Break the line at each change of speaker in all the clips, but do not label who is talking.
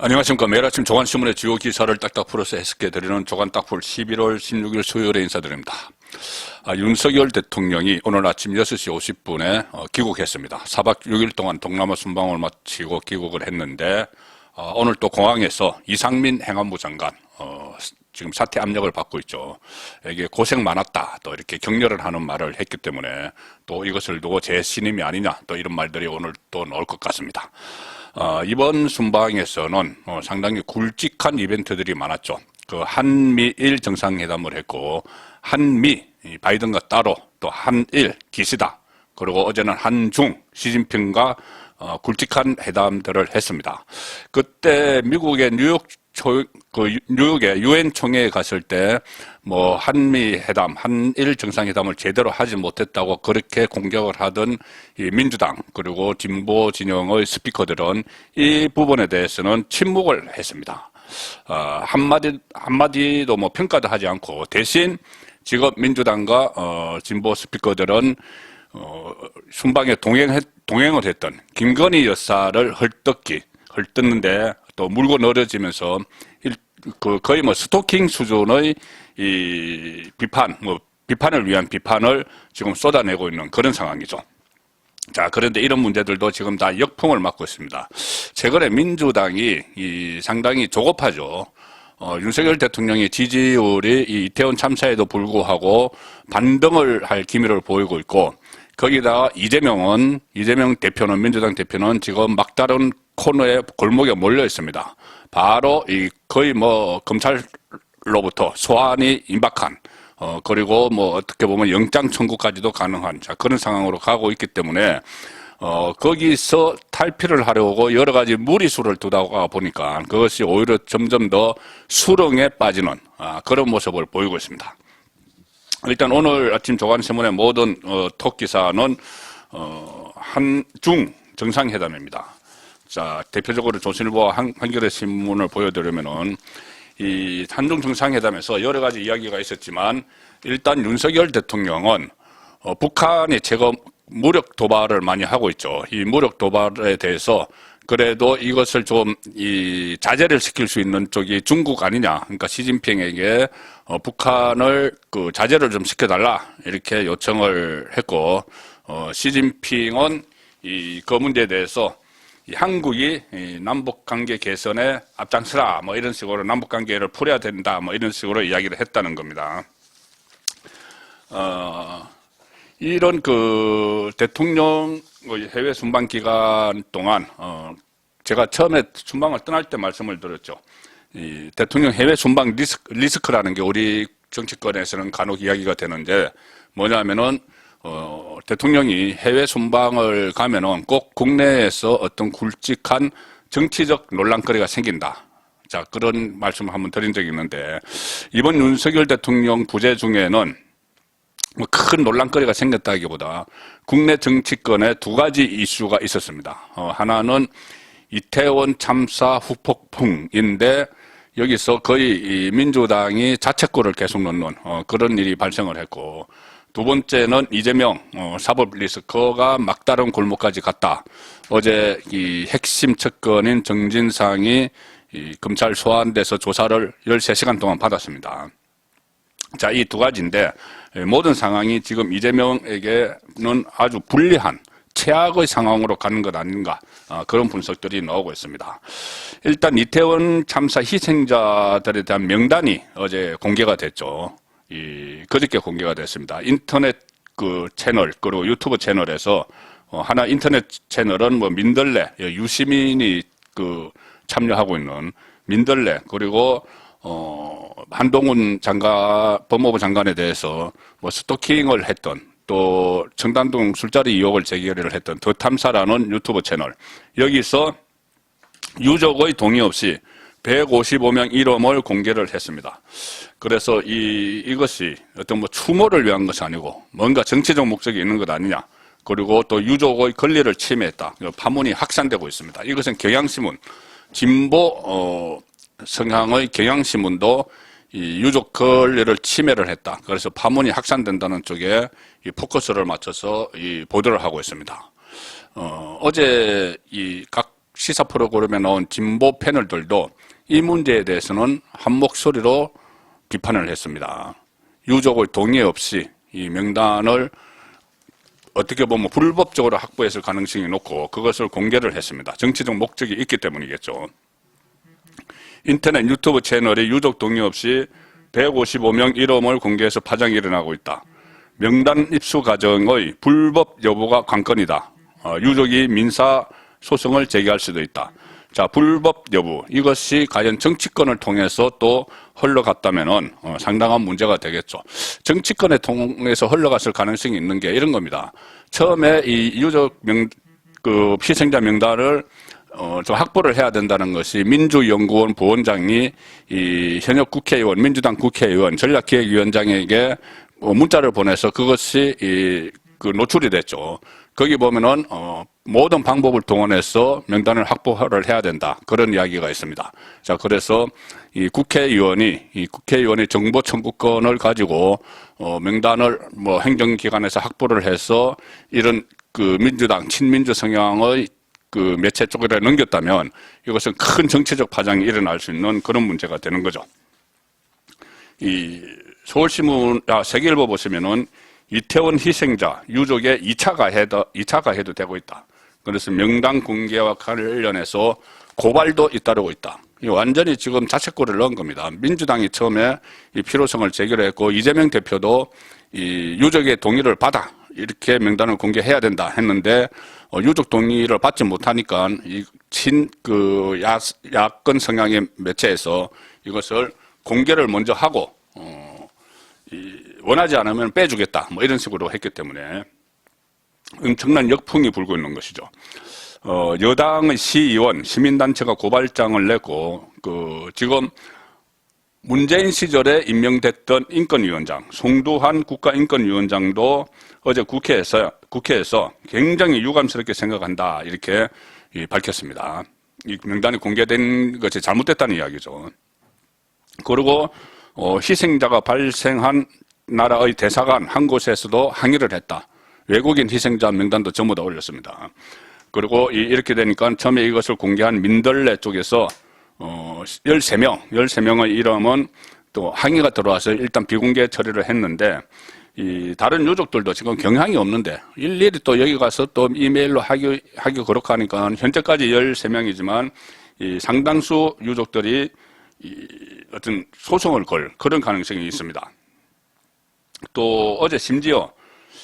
안녕하십니까. 매일 아침 조간신문의 주요 기사를 딱딱 풀어서 해석해드리는 조간딱풀 11월 16일 수요일에 인사드립니다. 윤석열 대통령이 오늘 아침 6시 50분에 귀국했습니다. 4박 6일 동안 동남아 순방을 마치고 귀국을 했는데 오늘 또 공항에서 이상민 행안부 장관 지금 사퇴 압력을 받고 있죠. 이게 고생 많았다 또 이렇게 격려를 하는 말을 했기 때문에 또 이것을 두고 제 신임이 아니냐 또 이런 말들이 오늘 또 나올 것 같습니다. 이번 순방에서는 상당히 굵직한 이벤트들이 많았죠. 그 한미일 정상회담을 했고 한미 바이든과 따로 또 한일 기시다 그리고 어제는 한중 시진핑과 굵직한 회담들을 했습니다. 그때 미국의 뉴욕의 유엔 총회에 갔을 때 뭐 한미 회담, 한일 정상회담을 제대로 하지 못했다고 그렇게 공격을 하던 이 민주당 그리고 진보 진영의 스피커들은 이 부분에 대해서는 침묵을 했습니다. 한마디도 뭐 평가도 하지 않고 대신 지금 민주당과 진보 스피커들은 순방에 동행을 했던 김건희 여사를 헐뜯는데 또 물고 늘어지면서 거의 뭐 스토킹 수준의 이 비판을 위한 비판을 지금 쏟아내고 있는 그런 상황이죠. 자, 그런데 이런 문제들도 지금 다 역풍을 맞고 있습니다. 최근에 민주당이 상당히 조급하죠. 윤석열 대통령의 지지율이 이 이태원 참사에도 불구하고 반등을 할 기미를 보이고 있고 거기다가 이재명 대표는 민주당 대표는 지금 막다른 코너에 골목에 몰려 있습니다. 바로 거의 뭐 검찰로부터 소환이 임박한 그리고 뭐 어떻게 보면 영장 청구까지도 가능한 그런 상황으로 가고 있기 때문에 거기서 탈피를 하려고 여러 가지 무리수를 두다가 보니까 그것이 오히려 점점 더 수렁에 빠지는 그런 모습을 보이고 있습니다. 일단 오늘 아침 조간신문의 모든 톱 기사는 한중 정상회담입니다. 자, 대표적으로 조선일보와 한겨레 신문을 보여드리면은 이 한중 정상회담에서 여러 가지 이야기가 있었지만 일단 윤석열 대통령은 북한이 최근 무력 도발을 많이 하고 있죠. 이 무력 도발에 대해서 그래도 이것을 좀 자제를 시킬 수 있는 쪽이 중국 아니냐. 그러니까 시진핑에게 북한을 자제를 좀 시켜달라 이렇게 요청을 했고 시진핑은 그 문제에 대해서 한국이 남북 관계 개선에 앞장서라 뭐 이런 식으로 남북 관계를 풀어야 된다 뭐 이런 식으로 이야기를 했다는 겁니다. 이런 대통령 해외 순방 기간 동안 제가 처음에 순방을 떠날 때 말씀을 드렸죠. 이 대통령 해외 순방 리스크라는 게 우리 정치권에서는 간혹 이야기가 되는데 뭐냐면은 대통령이 해외 순방을 가면은 꼭 국내에서 어떤 굵직한 정치적 논란거리가 생긴다. 자, 그런 말씀을 한번 드린 적이 있는데 이번 윤석열 대통령 부재 중에는 뭐 큰 논란거리가 생겼다기보다 국내 정치권에 두 가지 이슈가 있었습니다. 하나는 이태원 참사 후폭풍인데 여기서 거의 민주당이 자책골을 계속 넣는 그런 일이 발생을 했고 두 번째는 이재명 사법 리스크가 막다른 골목까지 갔다. 어제 이 핵심 측근인 정진상이 검찰 소환돼서 조사를 13시간 동안 받았습니다. 자, 이 두 가지인데 모든 상황이 지금 이재명에게는 아주 불리한 최악의 상황으로 가는 것 아닌가 그런 분석들이 나오고 있습니다. 일단 이태원 참사 희생자들에 대한 명단이 어제 공개가 됐죠. 그저께 공개가 됐습니다. 인터넷 채널 그리고 유튜브 채널에서 하나 인터넷 채널은 뭐 민들레 유시민이 참여하고 있는 민들레 그리고 한동훈 법무부 장관에 대해서 뭐 스토킹을 했던 또 청담동 술자리 의혹을 제기를 했던 더 탐사라는 유튜브 채널 여기서 유족의 동의 없이 155명 이름을 공개를 했습니다. 그래서 이것이 어떤 뭐 추모를 위한 것이 아니고 뭔가 정치적 목적이 있는 것 아니냐. 그리고 또 유족의 권리를 침해했다. 파문이 확산되고 있습니다. 이것은 경향신문, 진보 성향의 경향신문도 이 유족 권리를 침해를 했다. 그래서 파문이 확산된다는 쪽에 이 포커스를 맞춰서 이 보도를 하고 있습니다. 어제 각 시사 프로그램에 나온 진보 패널들도 이 문제에 대해서는 한 목소리로 비판을 했습니다. 유족의 동의 없이 이 명단을 어떻게 보면 불법적으로 확보했을 가능성이 높고 그것을 공개를 했습니다. 정치적 목적이 있기 때문이겠죠. 인터넷 유튜브 채널이 유족 동의 없이 155명 이름을 공개해서 파장이 일어나고 있다. 명단 입수 과정의 불법 여부가 관건이다. 유족이 민사 소송을 제기할 수도 있다. 자, 불법 여부, 이것이 과연 정치권을 통해서 또 흘러갔다면은 상당한 문제가 되겠죠. 정치권에 통해서 흘러갔을 가능성이 있는 게 이런 겁니다. 처음에 이 유족 희생자 명단을 좀 확보를 해야 된다는 것이 민주연구원 부원장이 이 현역 국회의원, 민주당 국회의원, 전략기획위원장에게 문자를 보내서 그것이 노출이 됐죠. 거기 보면은 모든 방법을 동원해서 명단을 확보를 해야 된다. 그런 이야기가 있습니다. 자, 그래서 이 국회의원이 정보 청구권을 가지고 명단을 뭐 행정기관에서 확보를 해서 이런 민주당 친민주 성향의 매체 쪽으로 넘겼다면 이것은 큰 정치적 파장이 일어날 수 있는 그런 문제가 되는 거죠. 이 서울신문, 세계일보 보시면은 이태원 희생자 유족의 2차 가해도 되고 있다. 그래서 명단 공개와 관련해서 고발도 잇따르고 있다. 완전히 지금 자책골을 넣은 겁니다. 민주당이 처음에 이 필요성을 제기를 했고 이재명 대표도 이 유족의 동의를 받아 이렇게 명단을 공개해야 된다 했는데 유족 동의를 받지 못하니까 이 야권 성향의 매체에서 이것을 공개를 먼저 하고 원하지 않으면 빼주겠다 뭐 이런 식으로 했기 때문에 엄청난 역풍이 불고 있는 것이죠. 여당의 시의원, 시민단체가 고발장을 냈고 지금 문재인 시절에 임명됐던 인권위원장 송두환 국가인권위원장도 어제 국회에서 굉장히 유감스럽게 생각한다 이렇게 밝혔습니다. 이 명단이 공개된 것이 잘못됐다는 이야기죠. 그리고 희생자가 발생한 나라의 대사관 한 곳에서도 항의를 했다. 외국인 희생자 명단도 전부 다 올렸습니다. 그리고 이렇게 되니까 처음에 이것을 공개한 민들레 쪽에서 13명의 이름은 또 항의가 들어와서 일단 비공개 처리를 했는데 이 다른 유족들도 지금 경향이 없는데 일일이 또 여기 가서 또 이메일로 하기 그렇고 하니까 현재까지 13명이지만 이 상당수 유족들이 어떤 소송을 걸 그런 가능성이 있습니다. 또 어제 심지어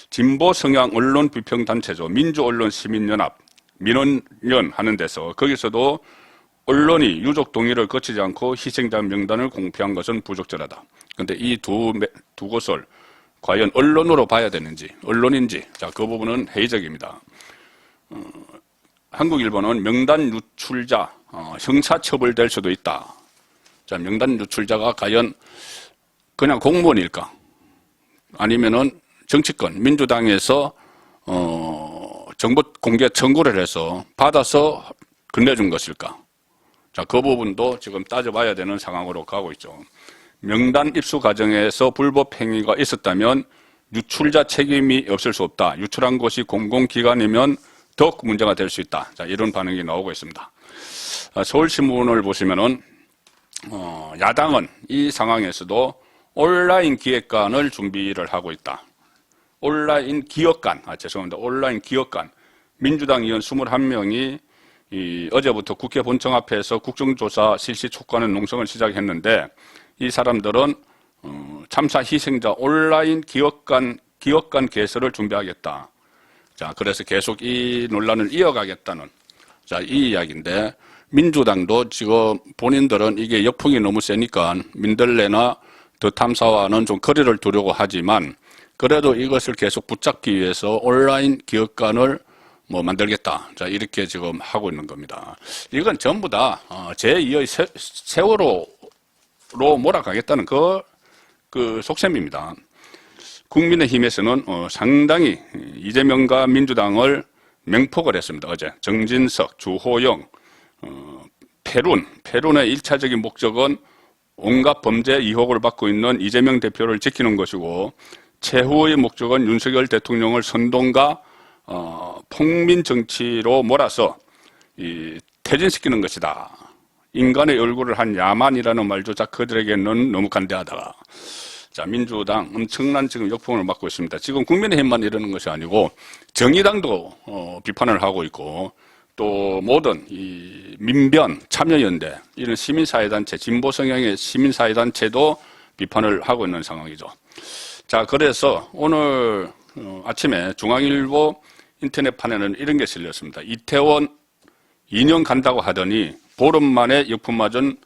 진보 성향 언론 비평 단체죠. 민주언론시민연합 민원연 하는 데서 거기서도 언론이 유족 동의를 거치지 않고 희생자 명단을 공표한 것은 부적절하다. 그런데 이 두 곳을 과연 언론으로 봐야 되는지 언론인지 자, 그 부분은 회의적입니다. 한국일보는 명단 유출자 형사처벌될 수도 있다. 자, 명단 유출자가 과연 그냥 공무원일까? 아니면은 정치권, 민주당에서 정보 공개 청구를 해서 받아서 건네준 것일까? 자, 그 부분도 지금 따져봐야 되는 상황으로 가고 있죠. 명단 입수 과정에서 불법 행위가 있었다면 유출자 책임이 없을 수 없다. 유출한 것이 공공기관이면 더욱 문제가 될 수 있다. 자, 이런 반응이 나오고 있습니다. 서울신문을 보시면은 야당은 이 상황에서도 온라인 기획관을 준비를 하고 있다. 온라인 기획관, 온라인 기획관. 민주당 의원 21명이 어제부터 국회 본청 앞에서 국정조사 실시 촉구하는 농성을 시작했는데 이 사람들은 참사 희생자 온라인 기획관 개설을 준비하겠다. 자, 그래서 계속 이 논란을 이어가겠다는 자, 이 이야기인데 민주당도 지금 본인들은 이게 역풍이 너무 세니까 민들레나 더 탐사와는 좀 거리를 두려고 하지만 그래도 이것을 계속 붙잡기 위해서 온라인 기획관을 만들겠다. 자, 이렇게 지금 하고 있는 겁니다. 이건 전부 다 제2의 세월호로 몰아가겠다는 그 속셈입니다. 국민의힘에서는 상당히 이재명과 민주당을 맹폭을 했습니다. 어제 정진석, 주호영, 패룬의 1차적인 목적은 온갖 범죄 의혹을 받고 있는 이재명 대표를 지키는 것이고 최후의 목적은 윤석열 대통령을 선동과 폭민 정치로 몰아서 퇴진시키는 것이다. 인간의 얼굴을 한 야만이라는 말조차 그들에게는 너무 간대하다가, 자, 민주당 엄청난 지금 역풍을 맞고 있습니다. 지금 국민의힘만 이러는 것이 아니고 정의당도 비판을 하고 있고, 또 모든 이 민변, 참여연대 이런 시민사회단체, 진보 성향의 시민사회단체도 비판을 하고 있는 상황이죠. 자, 그래서 오늘 아침에 중앙일보 인터넷판에는 이런 게 실렸습니다. 이태원 2년 간다고 하더니 보름 만에 역풍 맞은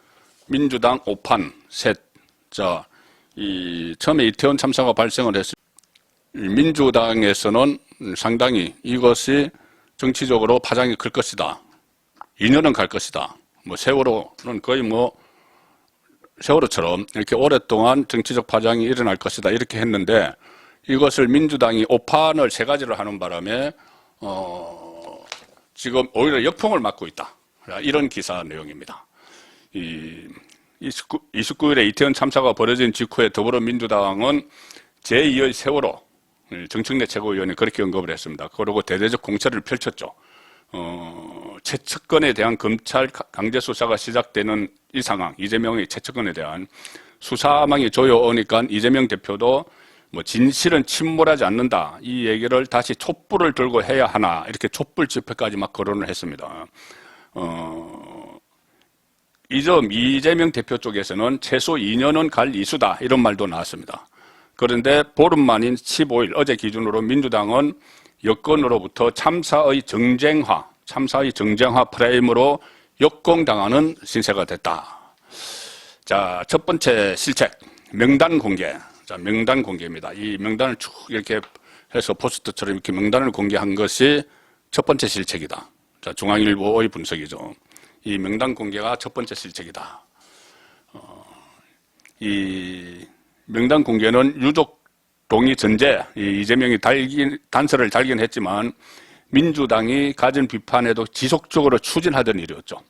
민주당 5판 셋. 자, 처음에 이태원 참사가 발생을 했습니다. 민주당에서는 상당히 이것이 정치적으로 파장이 클 것이다. 2년은 갈 것이다. 세월호는 거의 세월호처럼 이렇게 오랫동안 정치적 파장이 일어날 것이다. 이렇게 했는데 이것을 민주당이 5판을 세 가지를 하는 바람에 지금 오히려 역풍을 맞고 있다. 이런 기사 내용입니다. 29일에 이태원 참사가 벌어진 직후에 더불어민주당은 제2의 세월호 정청래 최고위원이 그렇게 언급을 했습니다. 그리고 대대적 공천을 펼쳤죠. 최측근에 대한 검찰 강제 수사가 시작되는 이 상황, 이재명의 최측근에 대한 수사망이 조여오니까 이재명 대표도 진실은 침몰하지 않는다. 이 얘기를 다시 촛불을 들고 해야 하나. 이렇게 촛불 집회까지 막 거론을 했습니다. 이 점 이재명 대표 쪽에서는 최소 2년은 갈 이수다. 이런 말도 나왔습니다. 그런데 보름 만인 15일 어제 기준으로 민주당은 여권으로부터 참사의 정쟁화 프레임으로 역공당하는 신세가 됐다. 자, 첫 번째 실책, 명단 공개. 자, 명단 공개입니다. 이 명단을 쭉 이렇게 해서 포스터처럼 이렇게 명단을 공개한 것이 첫 번째 실책이다. 자, 중앙일보의 분석이죠. 이 명단 공개가 첫 번째 실책이다. 이 명단 공개는 유족 동의 전제, 이재명이 단서를 달긴 했지만 민주당이 가진 비판에도 지속적으로 추진하던 일이었죠.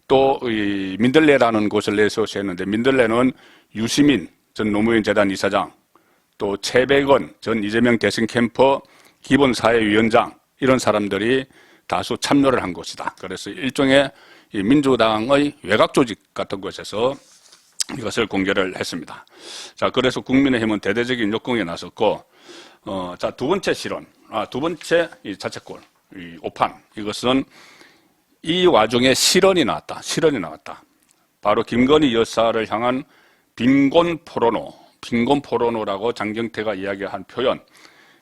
또 이 민들레라는 곳을 내세웠는데 민들레는 유시민 전 노무현 재단 이사장, 또 최백원 전 이재명 대선 캠프 기본사회위원장 이런 사람들이 다수 참여를 한 곳이다. 그래서 일종의 이 민주당의 외곽 조직 같은 곳에서 이것을 공개를 했습니다. 자, 그래서 국민의힘은 대대적인 역공에 나섰고, 자, 두 번째 실언, 두 번째 이 자책골, 이 오판, 이것은 이 와중에 실언이 나왔다. 바로 김건희 여사를 향한 빈곤 포로노라고 장경태가 이야기한 표현,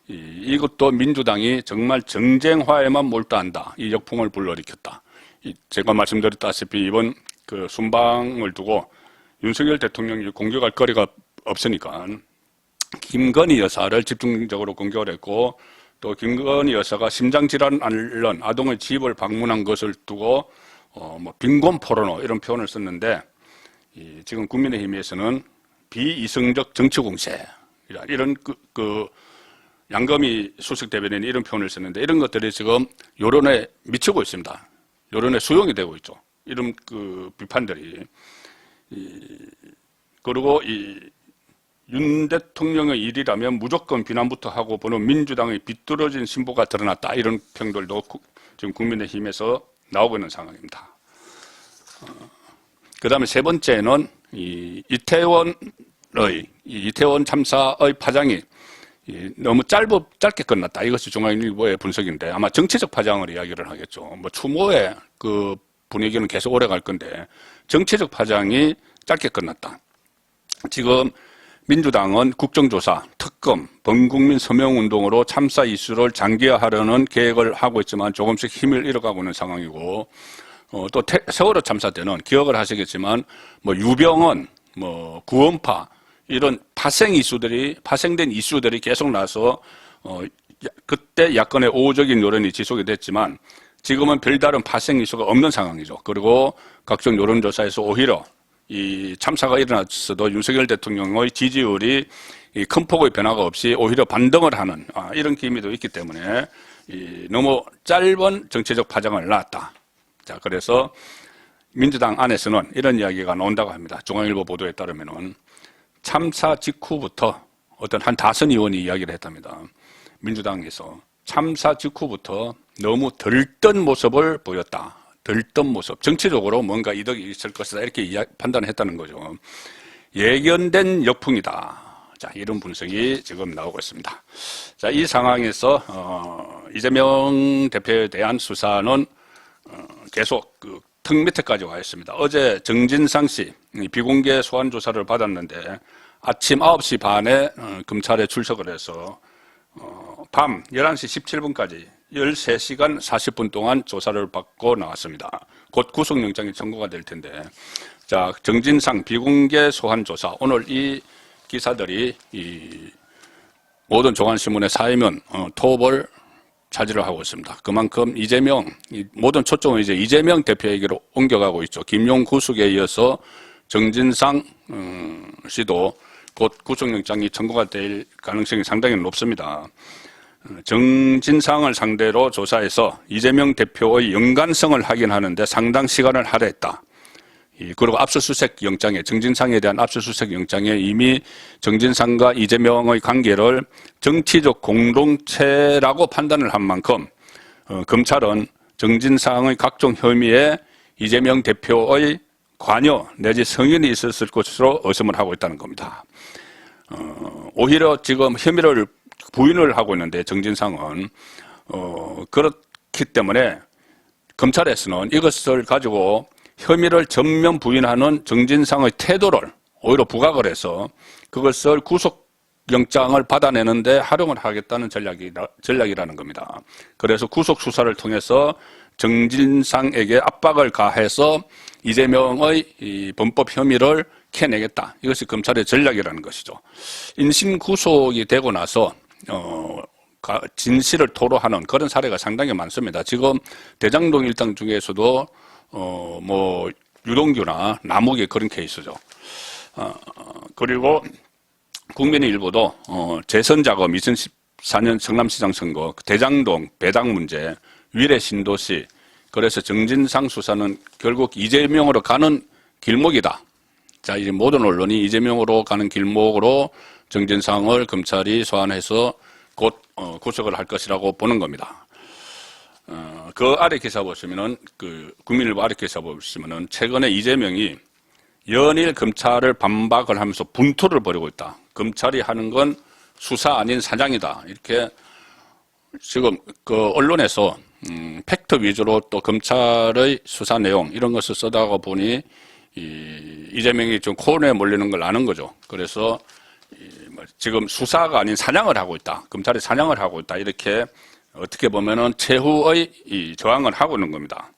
이것도 민주당이 정말 정쟁화에만 몰두한다. 이 역풍을 불러일으켰다. 제가 말씀드렸다시피 이번 그 순방을 두고 윤석열 대통령이 공격할 거리가 없으니까 김건희 여사를 집중적으로 공격을 했고, 또 김건희 여사가 심장질환 앓는 아동의 집을 방문한 것을 두고 빈곤 포르노 이런 표현을 썼는데, 지금 국민의힘에서는 비이성적 정치 공세 이런 양금희 수석 대변인이 이런 표현을 썼는데, 이런 것들이 지금 여론에 미치고 있습니다. 여론에 수용이 되고 있죠. 이런 비판들이. 그리고 윤 대통령의 일이라면 무조건 비난부터 하고 보는 민주당의 비뚤어진 신보가 드러났다. 이런 평들도 지금 국민의힘에서 나오고 있는 상황입니다. 그 다음에 세 번째는 이태원 참사의 파장이 너무 짧게 끝났다. 이것이 중앙일보의 분석인데 아마 정치적 파장을 이야기를 하겠죠. 추모의 그 분위기는 계속 오래 갈 건데 정치적 파장이 짧게 끝났다. 지금 민주당은 국정조사, 특검, 범국민 서명운동으로 참사 이슈를 장기화하려는 계획을 하고 있지만 조금씩 힘을 잃어가고 있는 상황이고, 또 세월호 참사 때는 기억을 하시겠지만 유병언, 구원파 이런 파생된 이슈들이 계속 나서 그때 야권의 우호적인 여론이 지속이 됐지만 지금은 별다른 파생 이슈가 없는 상황이죠. 그리고 각종 여론조사에서 오히려 이 참사가 일어났어도 윤석열 대통령의 지지율이 큰 폭의 변화가 없이 오히려 반등을 하는 이런 기미도 있기 때문에 너무 짧은 정치적 파장을 낳았다. 자, 그래서 민주당 안에서는 이런 이야기가 나온다고 합니다. 중앙일보 보도에 따르면은 참사 직후부터 어떤 한 다선 의원이 이야기를 했답니다. 민주당에서 참사 직후부터 너무 들뜬 모습을 보였다. 들뜬 모습, 정치적으로 뭔가 이득이 있을 것이다 이렇게 판단을 했다는 거죠. 예견된 역풍이다. 자, 이런 분석이 지금 나오고 있습니다. 자, 이 상황에서 이재명 대표에 대한 수사는 계속 그 턱 밑에까지 와 있습니다. 어제 정진상 씨 비공개 소환 조사를 받았는데 아침 9시 반에 검찰에 출석을 해서 밤 11시 17분까지 13시간 40분 동안 조사를 받고 나왔습니다. 곧 구속영장이 청구가 될 텐데, 자, 정진상 비공개 소환 조사, 오늘 이 기사들이 이 모든 종합신문의 사회면 톱을 차지를 하고 있습니다. 그만큼 이재명, 모든 초점은 이제 이재명 대표에게로 옮겨가고 있죠. 김용 구속에 이어서 정진상 씨도 곧 구속영장이 청구가 될 가능성이 상당히 높습니다. 정진상을 상대로 조사해서 이재명 대표의 연관성을 확인하는데 상당 시간을 할애했다. 그리고 압수수색 영장에, 정진상에 대한 압수수색 영장에 이미 정진상과 이재명의 관계를 정치적 공동체라고 판단을 한 만큼 검찰은 정진상의 각종 혐의에 이재명 대표의 관여 내지 성인이 있었을 것으로 의심을 하고 있다는 겁니다. 오히려 지금 혐의를 부인을 하고 있는데 정진상은 그렇기 때문에 검찰에서는 이것을 가지고 혐의를 전면 부인하는 정진상의 태도를 오히려 부각을 해서 그것을 구속영장을 받아내는데 활용을 하겠다는 전략이라는 겁니다. 그래서 구속수사를 통해서 정진상에게 압박을 가해서 이재명의 이 범법 혐의를 캐내겠다. 이것이 검찰의 전략이라는 것이죠. 인신구속이 되고 나서 진실을 토로하는 그런 사례가 상당히 많습니다. 지금 대장동 일당 중에서도 뭐 유동규나 남욱의 그런 케이스죠. 그리고 국민의일보도 재선자금 2014년 성남시장 선거, 대장동 배당 문제, 위례 신도시, 그래서 정진상 수사는 결국 이재명으로 가는 길목이다. 자, 이제 모든 언론이 이재명으로 가는 길목으로 정진상을 검찰이 소환해서 곧 구속을 할 것이라고 보는 겁니다. 그 아래 기사 보시면은, 국민일보 아래 기사 보시면은, 최근에 이재명이 연일 검찰을 반박을 하면서 분투를 벌이고 있다. 검찰이 하는 건 수사 아닌 사냥이다. 이렇게 지금 언론에서, 팩트 위주로 또 검찰의 수사 내용, 이런 것을 쓰다가 보니, 이재명이 좀 코너에 몰리는 걸 아는 거죠. 그래서, 지금 수사가 아닌 사냥을 하고 있다. 검찰이 사냥을 하고 있다. 이렇게 어떻게 보면은 최후의 저항을 하고 있는 겁니다.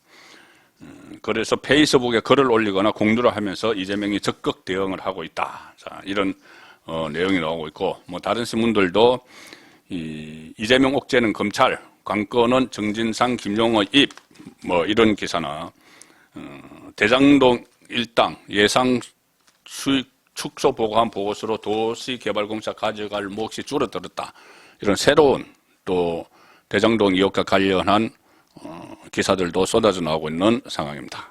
그래서 페이스북에 글을 올리거나 공유를 하면서 이재명이 적극 대응을 하고 있다. 자, 이런 내용이 나오고 있고, 뭐 다른 신문들도 이재명 옥죄는 검찰, 관건은 정진상, 김용의 입, 뭐 이런 기사나 대장동 일당 예상 수익 축소 보고한 보고서로 도시개발공사 가져갈 몫이 줄어들었다. 이런 새로운 또 대장동 2억과 관련한 기사들도 쏟아져 나오고 있는 상황입니다.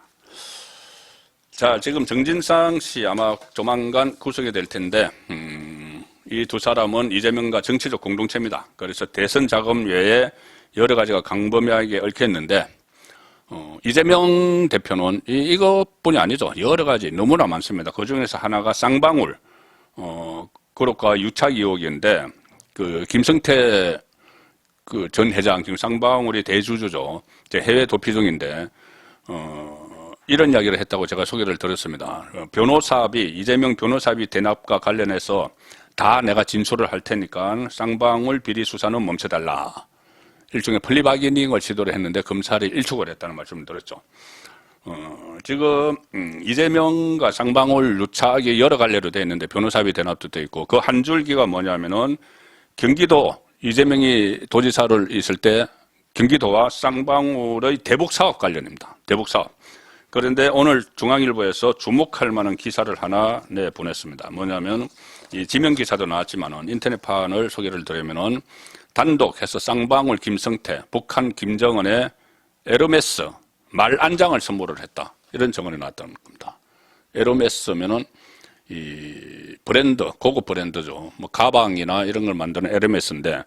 자, 지금 정진상 씨 아마 조만간 구속이 될 텐데 이 두 사람은 이재명과 정치적 공동체입니다. 그래서 대선 자금 외에 여러 가지가 강범위하게 얽혀있는데 이재명 대표는 이것뿐이 아니죠. 여러 가지 너무나 많습니다. 그 중에서 하나가 쌍방울 그룹과 유착 의혹인데 김성태 전 회장 지금 쌍방울이 대주주죠. 이제 해외 도피 중인데 이런 이야기를 했다고 제가 소개를 들었습니다. 변호사비 이재명 변호사비 대납과 관련해서 다 내가 진술을 할 테니까 쌍방울 비리 수사는 멈춰달라. 일종의 플리바게닝을 시도를 했는데 검찰이 일축을 했다는 말씀을 들었죠. 지금 이재명과 쌍방울 유착이 여러 갈래로 되어 있는데 변호사비 대납도 되어 있고 그 한 줄기가 뭐냐면은 경기도 이재명이 도지사를 있을 때 경기도와 쌍방울의 대북사업 관련입니다. 대북사업. 그런데 오늘 중앙일보에서 주목할 만한 기사를 하나 내보냈습니다. 뭐냐면 이 지명 기사도 나왔지만은 인터넷판을 소개를 드리면은 단독해서 쌍방울 김성태, 북한 김정은의 에르메스 말 안장을 선물을 했다. 이런 정언이 나왔다는 겁니다. 에르메스면은 이 브랜드, 고급 브랜드죠. 뭐 가방이나 이런 걸 만드는 에르메스인데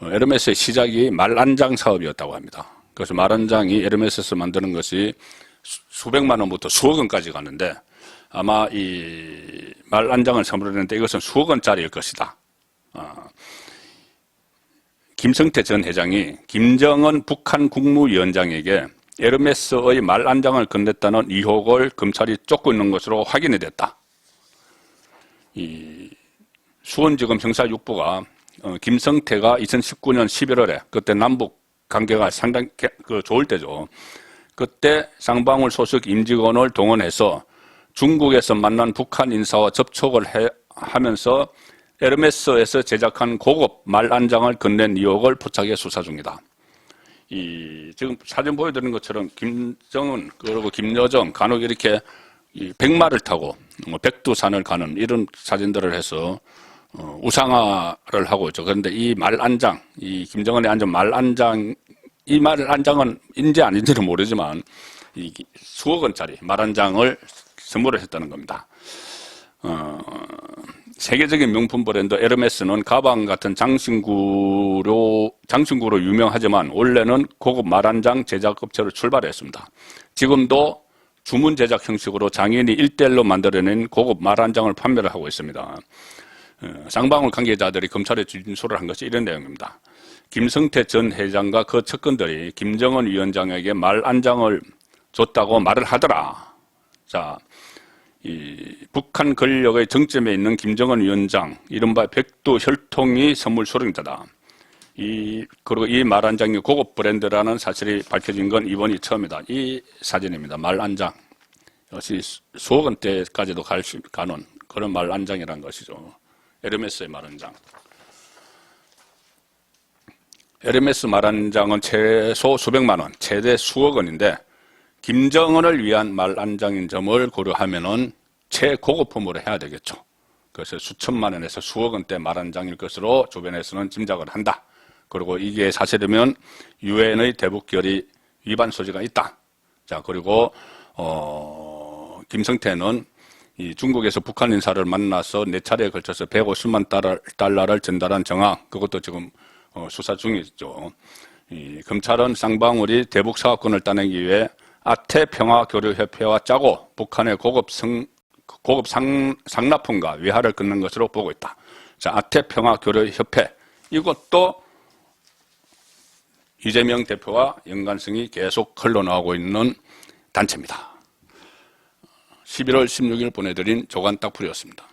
에르메스의 시작이 말 안장 사업이었다고 합니다. 그래서 말 한 장이 에르메스에서 만드는 것이 수백만 원부터 수억 원까지 가는데 아마 이 말 한 장을 선물했는데 이것은 수억 원짜리일 것이다. 김성태 전 회장이 김정은 북한 국무위원장에게 에르메스의 말 한 장을 건넸다는 의혹을 검찰이 쫓고 있는 것으로 확인이 됐다. 이 수원지검 형사 6부가 김성태가 2019년 11월에 그때 남북 관계가 상당히 좋을 때죠. 그때 쌍방울 소속 임직원을 동원해서 중국에서 만난 북한 인사와 접촉을 하면서 에르메스에서 제작한 고급 말 한 장을 건넨 의혹을 포착해 수사 중이다. 지금 사진 보여드리는 것처럼 김정은 그리고 김여정 간혹 이렇게 백마를 타고 백두산을 가는 이런 사진들을 해서 우상화를 하고 있죠. 그런데 이 말 한 장, 이 김정은이 앉은 말 한 장, 이 말 한 장은 인지 아닌지는 모르지만 이 수억 원짜리 말 한 장을 선물을 했다는 겁니다. 세계적인 명품 브랜드 에르메스는 가방 같은 장신구로 유명하지만 원래는 고급 말 한 장 제작 업체로 출발했습니다. 지금도 주문 제작 형식으로 장인이 1대1로 만들어낸 고급 말 한 장을 판매를 하고 있습니다. 쌍방울 관계자들이 검찰에 진술을 한 것이 이런 내용입니다. 김성태 전 회장과 그 측근들이 김정은 위원장에게 말 한 장을 줬다고 말을 하더라. 자, 이 북한 권력의 정점에 있는 김정은 위원장, 이른바 백두 혈통이 선물 수령자다. 그리고 이 말 한 장이 고급 브랜드라는 사실이 밝혀진 건 이번이 처음이다. 이 사진입니다. 말 한 장. 역시 수억 원대까지도 가는 그런 말 한 장이라는 것이죠. 에르메스의 말 한 장. 에르메스 말 한 장은 최소 수백만 원, 최대 수억 원인데 김정은을 위한 말 한 장인 점을 고려하면은 최고급품으로 해야 되겠죠. 그래서 수천만 원에서 수억 원대 말 한 장일 것으로 주변에서는 짐작을 한다. 그리고 이게 사실이면 유엔의 대북 결의 위반 소지가 있다. 자, 그리고 김성태는 이 중국에서 북한 인사를 만나서 4차례에 걸쳐서 150만 달러를 전달한 정황, 그것도 지금 수사 중이죠. 검찰은 쌍방울이 대북 사업권을 따내기 위해 아태평화교류협회와 짜고 북한의 고급 상납품과 위하를 끊는 것으로 보고 있다. 자, 아태평화교류협회, 이것도 이재명 대표와 연관성이 계속 흘러나오고 있는 단체입니다. 11월 16일 보내드린 조간 딱풀이었습니다.